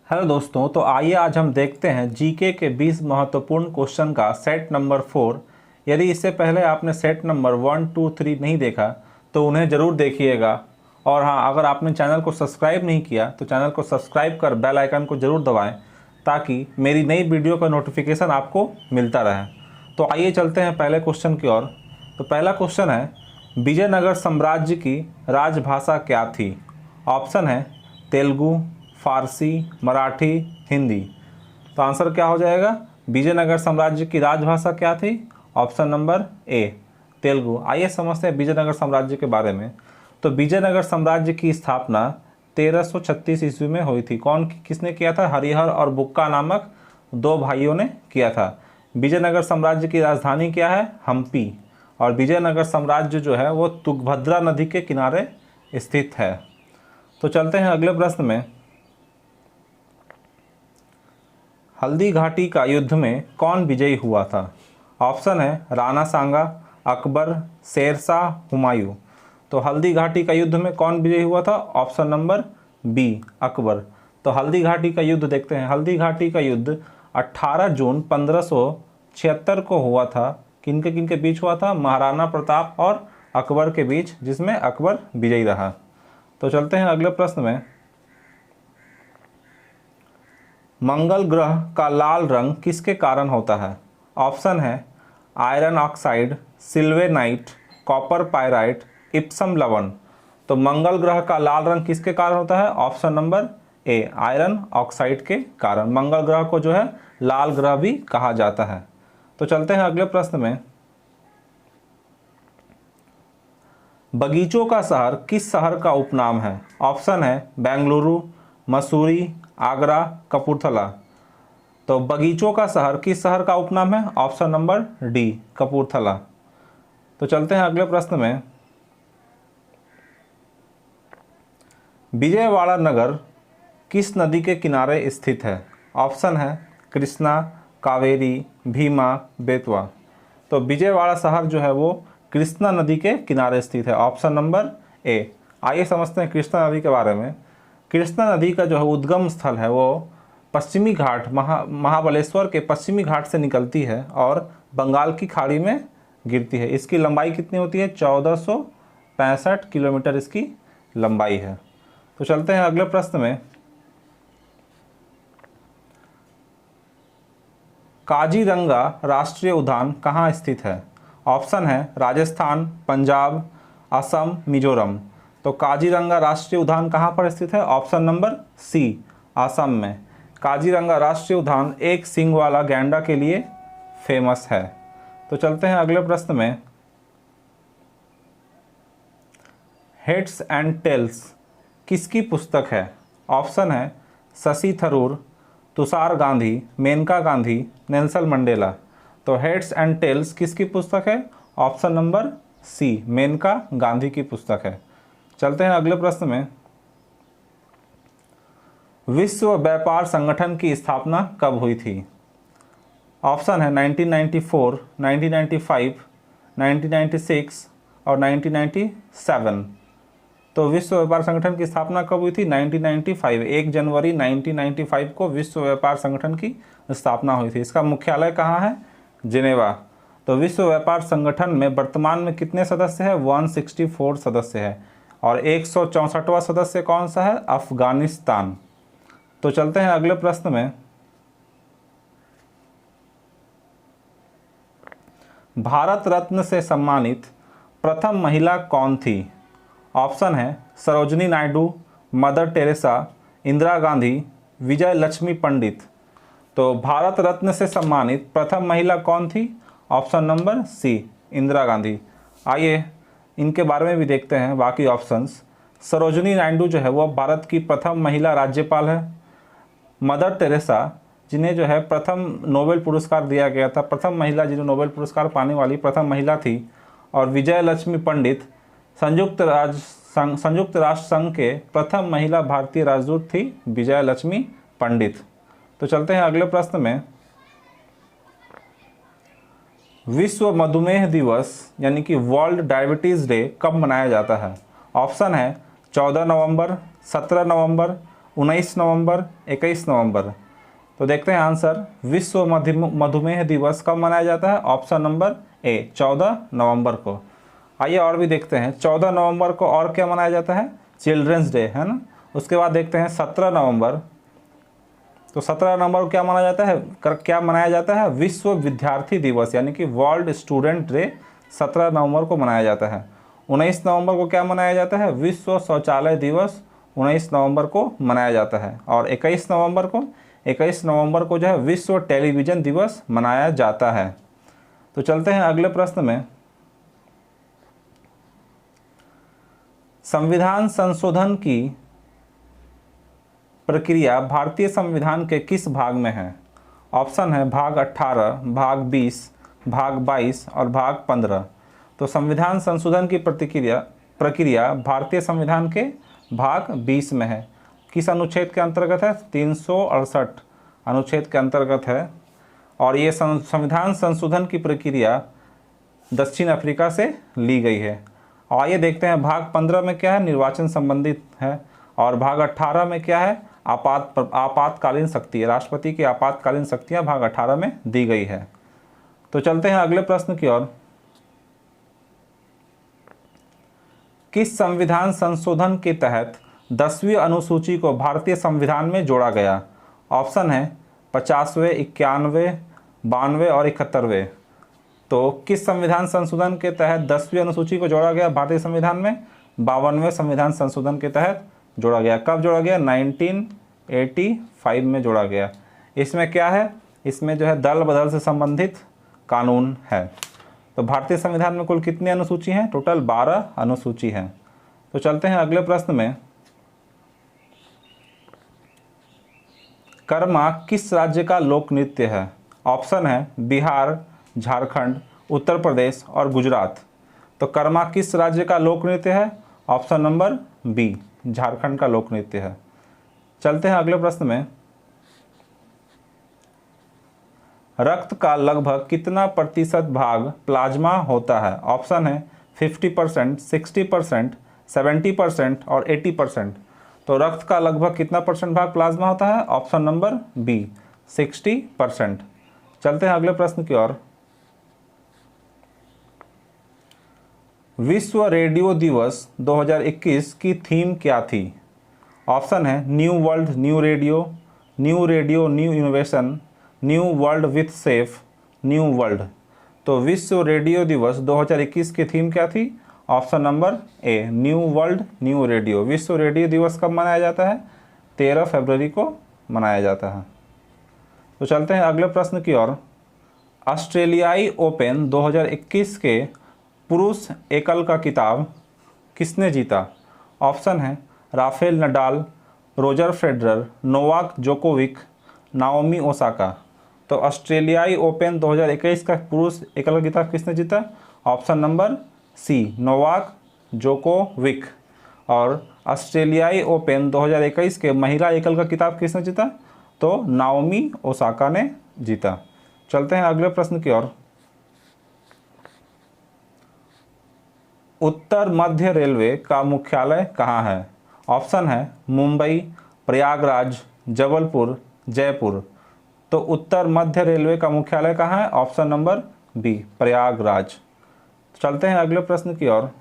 Hello दोस्तों, तो आइए आज हम देखते हैं जीके के 20 महत्वपूर्ण क्वेश्चन का सेट नंबर 4। यदि इससे पहले आपने सेट नंबर 1, 2, 3 नहीं देखा तो उन्हें ज़रूर देखिएगा। और हाँ, अगर आपने चैनल को सब्सक्राइब नहीं किया तो चैनल को सब्सक्राइब कर बेल आइकन को ज़रूर दबाएं ताकि मेरी नई वीडियो का नोटिफिकेशन आपको मिलता रहे। तो आइए चलते हैं पहले क्वेश्चन की ओर। तो पहला क्वेश्चन है, विजयनगर साम्राज्य की राजभाषा क्या थी? ऑप्शन है तेलुगु, फारसी, मराठी, हिंदी। तो आंसर क्या हो जाएगा? विजयनगर साम्राज्य की राजभाषा क्या थी? Option number A Telugu. आइए समझते हैं विजयनगर साम्राज्य के बारे में। तो विजयनगर साम्राज्य की स्थापना 1336 ईस्वी में हुई थी। किसने किया था? हरिहर और बुक्का नामक दो भाइयों ने किया था। विजयनगर साम्राज्य की राजधानी क्या है? हम्पी। और विजयनगर साम्राज्य जो है वो तुंगभद्रा नदी के किनारे स्थित है। तो चलते हैं अगले प्रश्न में। हल्दी घाटी का युद्ध में कौन विजयी हुआ था? ऑप्शन है राणा सांगा, अकबर, शेरशाह, हुमायूं। तो हल्दी घाटी का युद्ध में कौन विजयी हुआ था? Option number B Akbar. तो हल्दी घाटी का युद्ध देखते हैं। हल्दी घाटी का युद्ध 18 जून 1576 को हुआ था। किनके बीच हुआ था? महाराणा प्रताप और अकबर के बीच, जिसमें अकबर विजयी रहा। तो चलते हैं अगले प्रश्न में। मंगल ग्रह का लाल रंग किसके कारण होता है? ऑप्शन है iron oxide, sylvanite, copper pyrite, Epsom लवण। तो मंगल ग्रह का लाल रंग किसके कारण होता है? Option number A iron oxide के कारण। मंगल ग्रह को जो है लाल ग्रह भी कहा जाता है। तो चलते हैं अगले प्रश्न में। बगीचों का शहर किस शहर का उपनाम है? ऑप्शन है बेंगलुरु, मसूरी, आगरा, कपूरथला। तो बगीचों का शहर किस शहर का उपनाम है? Option number D Kapurthala. तो चलते हैं अगले प्रश्न में। विजयवाड़ा नगर किस नदी के किनारे स्थित है? ऑप्शन है कृष्णा, कावेरी, भीमा, बेतवा। तो विजयवाड़ा शहर जो है वो कृष्णा नदी के किनारे स्थित है। Option number A. आइए समझते हैं कृष्णा नदी के बारे में। कृष्णा नदी का जो है उद्गम स्थल है वो पश्चिमी घाट महाबलेश्वर के पश्चिमी घाट से निकलती है और बंगाल की खाड़ी में गिरती है। इसकी लंबाई कितनी होती है? 1465 किलोमीटर इसकी लंबाई है। तो चलते हैं अगले प्रश्न में। काजीरंगा राष्ट्रीय उद्यान कहाँ स्थित है? ऑप्शन है राजस्थान, पंजाब, असम, मिजोरम। तो काजीरंगा राष्ट्रीय उद्यान कहाँ पर स्थित है? ऑप्शन नंबर सी असम में। काजीरंगा राष्ट्रीय उद्यान एक सींग वाला गैंडा के लिए फेमस है। तो चलते हैं अगले प्रश्न में। हेड्स एंड टेल्स किसकी पुस्तक है? ऑप्शन है शशि थरूर, तुषार गांधी, मेनका गांधी, नेल्सन मंडेला। तो हेड्स एंड टेल्स किसकी पुस्तक है? Option number C Maneka Gandhi की पुस्तक है। चलते हैं अगले प्रश्न में। विश्व व्यापार संगठन की स्थापना कब हुई थी? ऑप्शन है 1994, 1995, 1996 और 1997। तो विश्व व्यापार संगठन की स्थापना कब हुई थी? 1995। 1 जनवरी 1995 को विश्व व्यापार संगठन की स्थापना हुई थी। इसका मुख्यालय कहाँ है? जिनेवा। तो विश्व व्यापार संगठन में वर्तमान में कितने सदस्य हैं? 164 सदस्य है। और 164वां सदस्य कौन सा है? अफगानिस्तान। तो चलते हैं अगले प्रश्न में। भारत रत्न से सम्मानित प्रथम महिला कौन थी? ऑप्शन है सरोजिनी नायडू, मदर टेरेसा, इंदिरा गांधी, विजय लक्ष्मी पंडित। तो भारत रत्न से सम्मानित प्रथम महिला कौन थी? Option number C Indira Gandhi. आइए इनके बारे में भी देखते हैं बाकी ऑप्शंस। सरोजिनी नायडू जो है वो भारत की प्रथम महिला राज्यपाल है। मदर टेरेसा जिन्हें जो है प्रथम नोबेल पुरस्कार दिया गया था, प्रथम महिला जिन्हें नोबेल पुरस्कार पाने वाली प्रथम महिला थी। और विजय लक्ष्मी पंडित संयुक्त राष्ट्र संघ के प्रथम महिला भारतीय राजदूत थी विजय लक्ष्मी पंडित। तो चलते हैं अगले प्रश्न में। विश्व मधुमेह दिवस यानी कि वर्ल्ड डायबिटीज़ डे कब मनाया जाता है? ऑप्शन है 14 नवंबर, 17 नवंबर, 19 नवंबर, 21 नवंबर। तो देखते हैं आंसर, विश्व मधुमेह दिवस कब मनाया जाता है? ऑप्शन नंबर ए 14 नवंबर को। आइए और भी देखते हैं, 14 नवंबर को और क्या मनाया जाता है? चिल्ड्रंस डे, है ना। उसके बाद देखते हैं 17 नवंबर। तो 17 नवंबर को क्या माना जाता है? क्या मनाया जाता है? विश्व विद्यार्थी दिवस, यानी कि वर्ल्ड स्टूडेंट डे 17 नवंबर को मनाया जाता है। 19 नवंबर को क्या मनाया जाता है? विश्व शौचालय दिवस 19 नवंबर को मनाया जाता है। और 21 नवंबर को जो है विश्व टेलीविज़न दिवस मनाया जाता है। तो चलते हैं अगले प्रश्न में। संविधान संशोधन की प्रक्रिया भारतीय संविधान के किस भाग में है? ऑप्शन है भाग 18, भाग 20, भाग 22 और भाग 15। तो संविधान संशोधन की प्रक्रिया भारतीय संविधान के भाग 20 में है। किस अनुच्छेद के अंतर्गत है? 368 अनुच्छेद के अंतर्गत है। और ये संविधान संशोधन की प्रक्रिया दक्षिण अफ्रीका से ली गई है। आइए देखते हैं भाग 15 में क्या है? निर्वाचन संबंधित है। और भाग 18 में क्या है? आपातकालीन शक्ति, राष्ट्रपति की आपातकालीन शक्तियाँ भाग 18 में दी गई है। तो चलते हैं अगले प्रश्न की ओर। किस संविधान संशोधन के तहत 10वीं अनुसूची को भारतीय संविधान में जोड़ा गया? ऑप्शन है 50वें, 91वें, 92वें और 71वें। तो किस संविधान संशोधन के तहत 10वीं अनुसूची को जोड़ा गया भारतीय संविधान में? 52वें संविधान संशोधन के तहत जोड़ा गया। कब जोड़ा गया? 1985 में जोड़ा गया। इसमें क्या है? इसमें जो है दल बदल से संबंधित कानून है। तो भारतीय संविधान में कुल कितनी अनुसूची हैं? टोटल 12 अनुसूची हैं। तो चलते हैं अगले प्रश्न में। कर्मा किस राज्य का लोक नृत्य है? ऑप्शन है बिहार, झारखंड, उत्तर प्रदेश और गुजरात। तो कर्मा किस राज्य का लोक नृत्य है? ऑप्शन नंबर बी, झारखंड का लोक नृत्य है। चलते हैं अगले प्रश्न में। रक्त का लगभग कितना प्रतिशत भाग प्लाज्मा होता है? ऑप्शन है 50%, 60%, 70% और 80%। तो रक्त का लगभग कितना परसेंट भाग प्लाज्मा होता है? Option number B, 60%। चलते हैं अगले प्रश्न की ओर। विश्व रेडियो दिवस 2021 की थीम क्या थी? ऑप्शन है new world, new radio, new innovation, new world with safe, new world. तो विश्व रेडियो दिवस 2021 की थीम क्या थी? Option number A, new world new radio. विश्व रेडियो दिवस कब मनाया जाता है? 13 फरवरी को मनाया जाता है। तो चलते हैं अगले प्रश्न की ओर। ऑस्ट्रेलियाई ओपन 2021 के पुरुष एकल का खिताब किसने जीता? ऑप्शन है Rafael Nadal, Roger Federer, Novak Djokovic, Naomi Osaka. तो ऑस्ट्रेलियाई ओपन 2021 का पुरुष एकल का खिताब किसने जीता? Option number C, Novak Djokovic. और ऑस्ट्रेलियाई ओपन 2021 के महिला एकल का खिताब किसने जीता? तो नाओमी ओसाका ने जीता। चलते हैं अगले प्रश्न की ओर। उत्तर मध्य रेलवे का मुख्यालय कहाँ है? ऑप्शन है मुंबई, प्रयागराज, जबलपुर, जयपुर। तो उत्तर मध्य रेलवे का मुख्यालय कहाँ है? Option number B, Prayagraj. चलते हैं अगले प्रश्न की ओर।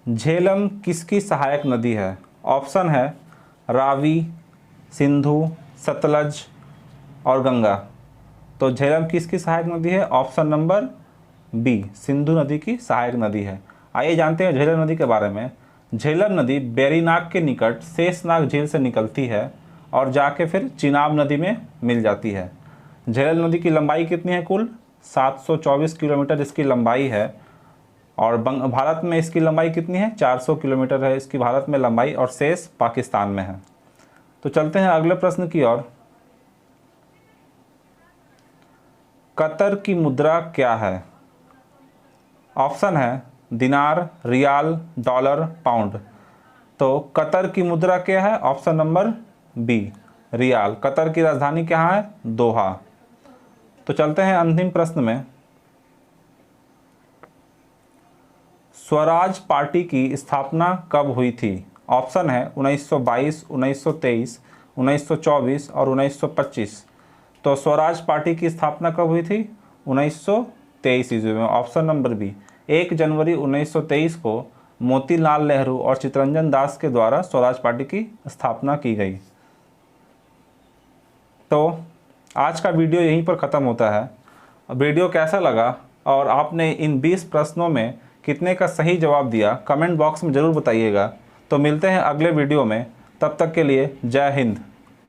झेलम किसकी सहायक नदी है? ऑप्शन है रावी, सिंधु, सतलज और गंगा। तो झेलम किसकी सहायक नदी है? ऑप्शन नंबर बी, सिंधु नदी की सहायक नदी है। आइए जानते हैं झेलम नदी के बारे में। झेलम नदी बेरीनाग के निकट शेषनाग झील से निकलती है और जाके फिर चिनाब नदी में मिल जाती है। झेलम नदी की लंबाई कितनी है? कुल 724 किलोमीटर इसकी लंबाई है। और भारत में इसकी लंबाई कितनी है? 400 किलोमीटर है इसकी भारत में लंबाई, और शेष पाकिस्तान में है। तो चलते हैं अगले प्रश्न की ओर। कतर की मुद्रा क्या है? ऑप्शन है दिनार, रियाल, डॉलर, पाउंड। तो कतर की मुद्रा क्या है? ऑप्शन नंबर बी, रियाल। कतर की राजधानी क्या है? दोहा। तो चलते हैं अंतिम प्रश्न में। स्वराज पार्टी की स्थापना कब हुई थी? ऑप्शन है 1922, 1923, 1924 और 1925। तो स्वराज पार्टी की स्थापना कब हुई थी? 1923 ईस्वी में। ऑप्शन नंबर बी, 1 जनवरी 1923 को मोतीलाल नेहरू और चित्तरंजन दास के द्वारा स्वराज पार्टी की स्थापना की गई। तो आज का वीडियो यहीं पर ख़त्म होता है। वीडियो कैसा लगा और आपने इन 20 प्रश्नों में कितने का सही जवाब दिया, कमेंट बॉक्स में ज़रूर बताइएगा। तो मिलते हैं अगले वीडियो में, तब तक के लिए जय हिंद।